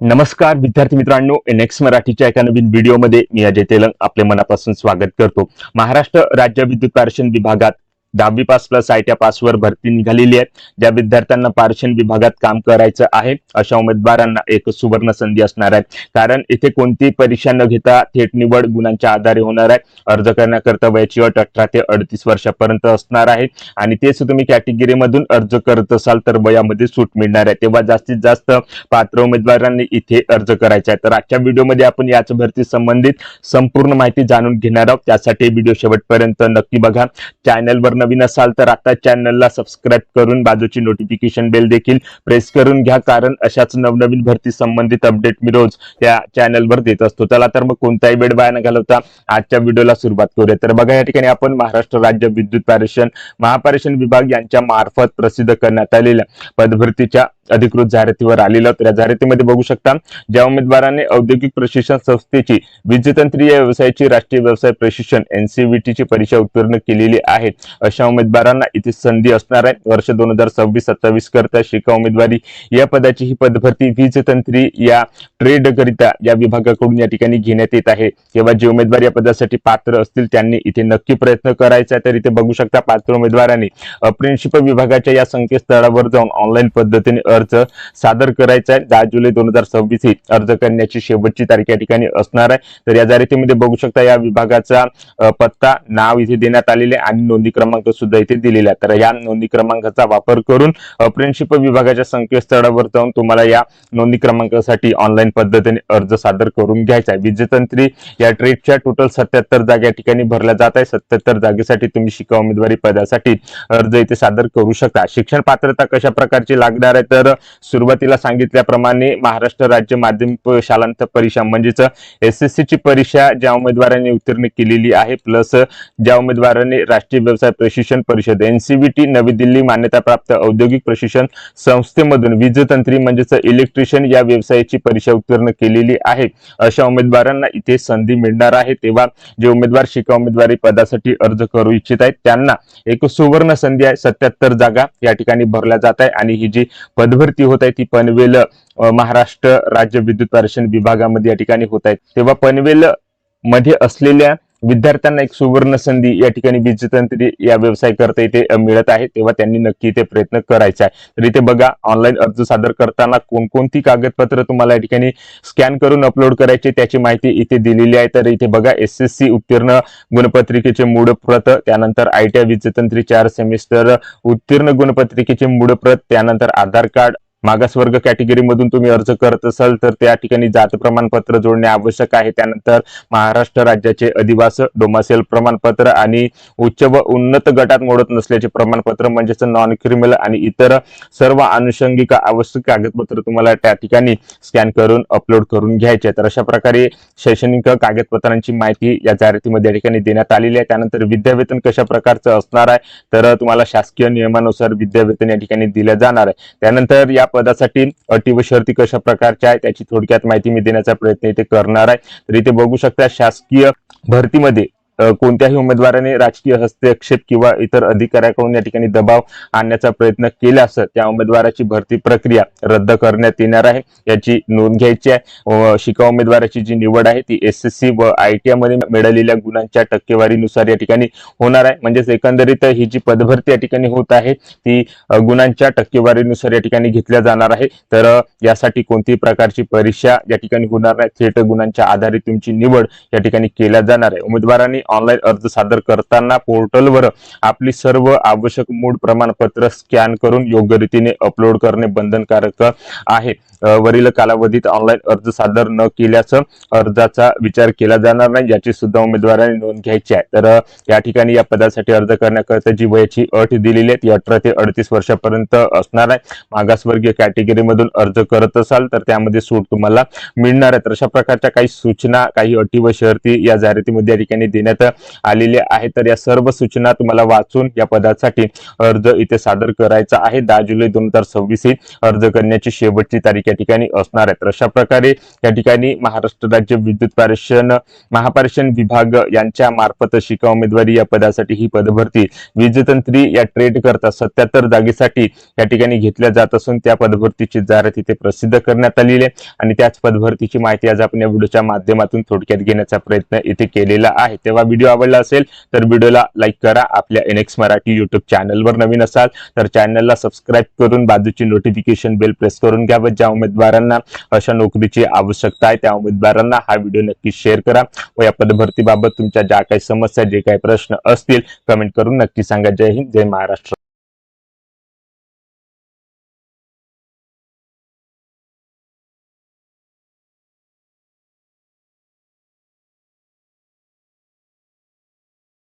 नमस्कार विद्यार्थी मित्रांनो, एनएक्स मराठीच्या एका नवीन व्हिडिओमध्ये मी अजय तेलंग आपले मनापासून स्वागत करतो। महाराष्ट्र राज्य विद्युत पारेषण विभागात 10वी पास प्लस आयटीआय पासवर भरती निघालेली आहे। ज्या विद्यार्थ्यांना पारेषण विभागात काम करायचं आहे अशा उमेदवारांना एक सुवर्ण संधी असणार आहे, कारण इथे कोणती परीक्षा न घेता थेट निवड गुणांच्या आधारे होणार आहे। अर्ज करण्याकरता वयाची अट 18 ते 38 वर्षापर्यंत असणार आहे आणि तेच तुम्ही कॅटेगरी मधून अर्ज करत असाल तर वयामध्ये सूट मिळणार आहे, तेव्हा जास्तीत जास्त पात्र उमेदवारांनी इथे अर्ज करायचा आहे। तर आजच्या व्हिडिओमध्ये आपण याच भरती संबंधित संपूर्ण माहिती जाणून घेणार आहोत, त्यासाठी व्हिडिओ शेवटपर्यंत नक्की बघा। चॅनलवर नवीन असाल तर आता चॅनलला सबस्क्राइब करून बाजूची नोटिफिकेशन बेल देखील प्रेस करून घ्या, कारण अशाच नवनवीन भरती संबंधित अपडेट मी रोज त्या चॅनलवर देत असतो। चला तर मग कोणताही वेळ वाया न घालवता आजच्या व्हिडिओला सुरुवात करूया। तर बघा, या ठिकाणी आपण महाराष्ट्र राज्य विद्युत पारेषण महापारेषण विभाग यांच्या मार्फत प्रसिद्ध करण्यात आलेल्या पदभरतीच्या अधिकृत जाहिरातीवर आलेला। तर या जाहिरातीमध्ये बघू शकता, ज्या उमेदवाराने औद्योगिक प्रशिक्षण संस्थेची वीजतंत्रीय व्यवसायाची राष्ट्रीय व्यवसाय प्रशिक्षण NCVT ची परीक्षा उत्तीर्ण केलेली आहे अशा उमेदवारांना इथे संधी असणार आहे। वर्ष 2026-27 करता शिका उमेदवारी या पदाची ही पदभरती वीजतंत्री या ट्रेड करिता या विभागाकडून या ठिकाणी घेण्यात येत आहे। तेव्हा जे उमेदवार या पदासाठी पात्र असतील त्यांनी इथे नक्की प्रयत्न करायचा। तर इथे बघू शकता, पात्र उमेदवारांनी अप्रेंटिसशिप विभागाच्या या संकेतस्थळावर जाऊन ऑनलाईन पद्धतीने अर्ज सादर करायचा आहे। 10 जुलै 2026 ही अर्ज करण्याची शेवटची तारीख या ठिकाणी असणार आहे। तर या जाहिरातीमध्ये बघू शकता, या विभागाचा पत्ता नाव इथे देण्यात आलेले आणि नोंदणी क्रमांक सुद्धा इथे दिलेला आहे। तर या नोंदणी क्रमांकाचा वापर करून अप्रेंटिसशिप विभागाच्या संकेतस्थळावर जाऊन तुम्हाला या नोंदणी क्रमांकासाठी ऑनलाईन पद्धतीने अर्ज सादर करून घ्यायचा आहे। वीजतंत्री या ट्रेडच्या टोटल 77 जागा या ठिकाणी भरल्या जात आहे। 77 जागेसाठी तुम्ही शिका उमेदवारी पदासाठी अर्ज इथे सादर करू शकता। शिक्षण पात्रता कशा प्रकारची लागणार आहे, तर सुरुवातीला सांगितल्याप्रमाणे महाराष्ट्र राज्य माध्यमिक शालांत परीक्षा म्हणजेच SSC ची परीक्षा ज्या उमेदवारांनी उत्तीर्ण केलेली आहे, प्लस ज्या उमेदवारांनी राष्ट्रीय व्यवसाय प्रशिक्षण परिषद NCVT नवी दिल्ली मान्यताप्राप्त औद्योगिक प्रशिक्षण संस्थेमधून वीजतंत्री म्हणजेच इलेक्ट्रिशियन या व्यवसायाची परीक्षा उत्तीर्ण केलेली आहे अशा उमेदवारांना इथे संधी मिळणार आहे। तेव्हा जे उमेदवार शिका उमेदवारी पदासाठी अर्ज करू इच्छित आहेत त्यांना एक सुवर्ण संधी आहे। 77 जागा या ठिकाणी भरल्या जात आहे आणि ही जी पदभरती होत आहे ती पनवेल महाराष्ट्र राज्य विद्युत पारेषण विभागामध्ये या ठिकाणी होत आहे। तेव्हा पनवेल मध्ये असलेल्या विद्यार्थ्यांना एक सुवर्ण संधी या ठिकाणी वीजतंत्री या व्यवसाय करता इथे मिळत आहे, तेव्हा त्यांनी नक्की इथे प्रयत्न करायचा आहे। तर इथे बघा, ऑनलाईन अर्ज सादर करताना कोणकोणती कागदपत्र तुम्हाला या ठिकाणी स्कॅन करून अपलोड करायची त्याची माहिती इथे दिलेली आहे। तर इथे बघा, SSC उत्तीर्ण गुणपत्रिकेचे मूळ प्रत, त्यानंतर ITI वीजतंत्री 4 सेमिस्टर उत्तीर्ण गुणपत्रिकेचे मूळ प्रत, त्यानंतर आधार कार्ड, मागासवर्ग कॅटेगरी मधून तुम्ही अर्ज करत असाल तर त्या ठिकाणी जात प्रमाणपत्र जोडणे आवश्यक आहे। त्यानंतर महाराष्ट्र राज्याचे अधिवास डोमासेल प्रमाणपत्र आणि उच्च व उन्नत गटात मोडत नसल्याचे प्रमाणपत्र म्हणजेच नॉन क्रिमिनल आणि इतर सर्व आनुषंगिक आवश्यक कागदपत्र तुम्हाला त्या ठिकाणी स्कॅन करून अपलोड करून घ्यायचे। तर अशा प्रकारे शैक्षणिक कागदपत्रांची माहिती या जाहिरातीमध्ये या ठिकाणी देण्यात आलेली आहे। त्यानंतर विद्यावेतन कशा प्रकारचं असणार आहे, तर तुम्हाला शासकीय नियमानुसार विद्यावेतन या ठिकाणी दिलं जाणार आहे। त्यानंतर या पदासाठी अटी व शर्ती कशा प्रकारच्या आहे त्याची थोडक्यात माहिती मी देण्याचा प्रयत्न इथे करणार आहे। तर इथे बघू शकता, शासकीय भरतीमध्ये कोणत्याही उमेदवाराने राजकीय हस्तक्षेप किंवा इतर अधिकाऱ्याकडून या ठिकाणी दबाव आणण्याचा प्रयत्न केल्यास त्या उमेदवाराची भरती प्रक्रिया रद्द करण्यात येणार आहे, याची नोंद घ्यायची आहे। शिका उमेदवाराची जी निवड आहे ती SSC व ITI मध्ये मिळालेल्या गुणांच्या टक्केवारीनुसार या ठिकाणी होणार आहे। म्हणजेच एकंदरीत ही जी पदभरती या ठिकाणी होत आहे ती गुणांच्या टक्केवारीनुसार या ठिकाणी घेतल्या जाणार आहे। तर यासाठी कोणतीही प्रकारची परीक्षा या ठिकाणी होणार नाही, थेट गुणांच्या आधारे तुमची निवड या ठिकाणी केल्या जाणार आहे। उमेदवारांनी ऑनलाईन अर्ज सादर करताना पोर्टलवर आपली सर्व आवश्यक मूळ प्रमाणपत्र स्कॅन करून योग्य रीतीने अपलोड करणे बंधनकारक आहे। वरील कालावधीत ऑनलाईन अर्ज सादर न केल्यास अर्जाचा विचार केला जाणार नाही, याची सुद्धा उमेदवारांनी नोंद घ्यायची आहे। तर या ठिकाणी या पदासाठी अर्ज करण्याकरिता जी वयाची अट दिलेली आहे ती 18 ते 38 वर्षापर्यंत असणार आहे। मागासवर्गीय कॅटेगरी मधून अर्ज करत असाल तर त्यामध्ये सूट तुम्हाला मिळणार आहे। तर अशा प्रकारच्या काही सूचना, काही अटी व शर्ती या जाहिरातीमध्ये या ठिकाणी देण्यात देण्यात आलेले आहे। तर या सर्व सूचना तुम्हाला वाचून या पदासाठी अर्ज इथे सादर करायचा आहे। 10 जुलै 2026 ही अर्ज करण्याची शेवटची तारीख या ठिकाणी असणार आहे। तर अशा प्रकारे या ठिकाणी महाराष्ट्र राज्य विद्युत महापारेषण विभाग यांच्या मार्फत शिका उमेदवारी या पदासाठी ही पदभरती वीजतंत्री या ट्रेड करता 77 जागेसाठी या ठिकाणी घेतल्या जात असून त्या पदभरतीची जाहिरात इथे प्रसिद्ध करण्यात आलेली आहे आणि त्याच पदभरतीची माहिती आज आपण या व्हिडिओच्या माध्यमातून थोडक्यात घेण्याचा प्रयत्न इथे केलेला आहे। तेव्हा व्हिडिओ आवडला असेल तर व्हिडिओला लाईक करा। आपल्या NX मराठी YouTube चॅनलवर नवीन असाल तर चॅनलला सबस्क्राईब करून बाजूची नोटिफिकेशन बेल प्रेस करून घ्या व ज्या उमेदवारांना अशा नोकरीची आवश्यकता आहे त्या उमेदवारांना हा व्हिडिओ नक्की शेअर करा व या पदभरतीबाबत तुमच्या ज्या काही समस्या जे काही प्रश्न असतील कमेंट करून नक्की सांगा। जय हिंद, जय महाराष्ट्र।